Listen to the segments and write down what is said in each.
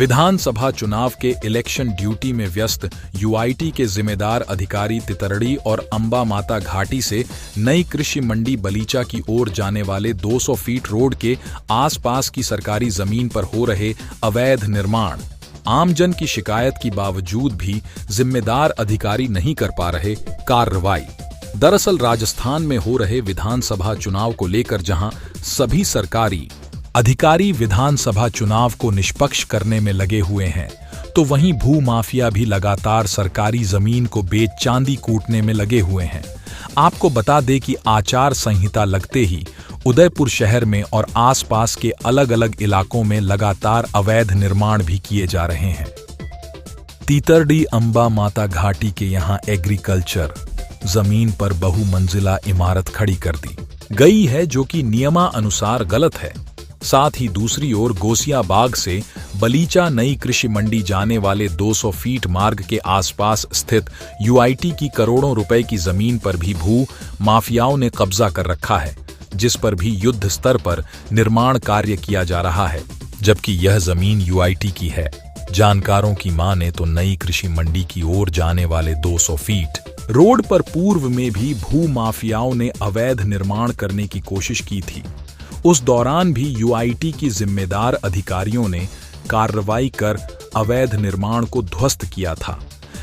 विधानसभा चुनाव के election duty में व्यस्त यूआईटी के जिम्मेदार अधिकारी तितरड़ी और अंबा माता घाटी से नई कृषि मंडी बलीचा की ओर जाने वाले 200 फीट रोड के आसपास की सरकारी जमीन पर हो रहे अवैध निर्माण। आमजन की शिकायत के बावजूद भी जिम्मेदार अधिकारी नहीं कर पा रहे कार्रवाई। दरअसल राजस्थान में हो रहे विधानसभा चुनाव को लेकर जहां सभी सरकारी अधिकारी विधानसभा चुनाव को निष्पक्ष करने में लगे हुए हैं, तो वहीं भू माफिया भी लगातार सरकारी जमीन को बेच चांदी कूटने में लगे हुए हैं। आपको बता दें कि आचार संहिता लगते ही उदयपुर शहर में और आसपास के अलग अलग इलाकों में लगातार अवैध निर्माण भी किए जा रहे हैं। तीतरडी अंबा माता घाटी के यहां एग्रीकल्चर जमीन पर बहुमंजिला इमारत खड़ी कर दी गई है, जो कि नियमानुसार गलत है। साथ ही दूसरी ओर गोसियाबाग से बलीचा नई कृषि मंडी जाने वाले 200 फीट मार्ग के आसपास स्थित यूआईटी की करोड़ों रुपए की जमीन पर भी भू माफियाओं ने कब्जा कर रखा है, जिस पर भी युद्ध स्तर पर निर्माण कार्य किया जा रहा है, जबकि यह जमीन यूआईटी की है। जानकारों की माने तो नई कृषि मंडी की ओर जाने वाले 200 फीट रोड पर पूर्व में भी भू माफियाओं ने अवैध निर्माण करने की कोशिश की थी। उस दौरान भी यूआईटी की जिम्मेदार अधिकारियों ने कार्रवाई कर अवैध निर्माण को ध्वस्त किया था,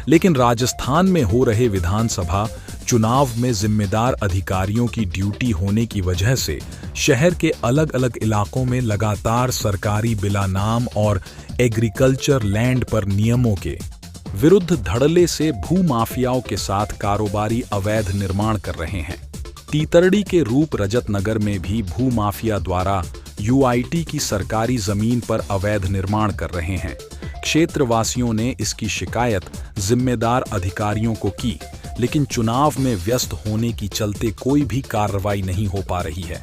लेकिन राजस्थान में हो रहे विधानसभा चुनाव में जिम्मेदार अधिकारियों की ड्यूटी होने की वजह से शहर के अलग अलग इलाकों में लगातार सरकारी बिला नाम और एग्रीकल्चर लैंड पर नियमों के विरुद्ध धड़ल्ले से भू माफियाओं के साथ कारोबारी अवैध निर्माण कर रहे हैं। तीतरडी के रूप रजत नगर में भी भू माफिया द्वारा यूआईटी की सरकारी जमीन पर अवैध निर्माण कर रहे हैं। क्षेत्रवासियों ने इसकी शिकायत जिम्मेदार अधिकारियों को की, लेकिन चुनाव में व्यस्त होने की चलते कोई भी कार्रवाई नहीं हो पा रही है।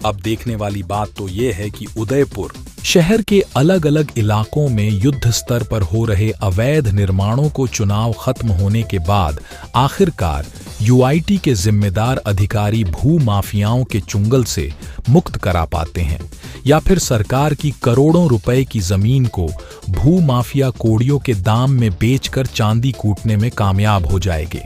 अब देखने वाली बात तो ये है कि उदयपुर शहर के अलग अलग इलाकों में युद्ध स्तर पर हो रहे अवैध निर्माणों को चुनाव खत्म होने के बाद आखिरकार यूआईटी के जिम्मेदार अधिकारी भू माफियाओं के चुंगल से मुक्त करा पाते हैं, या फिर सरकार की करोड़ों रुपए की जमीन को भू माफिया कोड़ियों के दाम में बेचकर चांदी कूटने में कामयाब हो जाएंगे।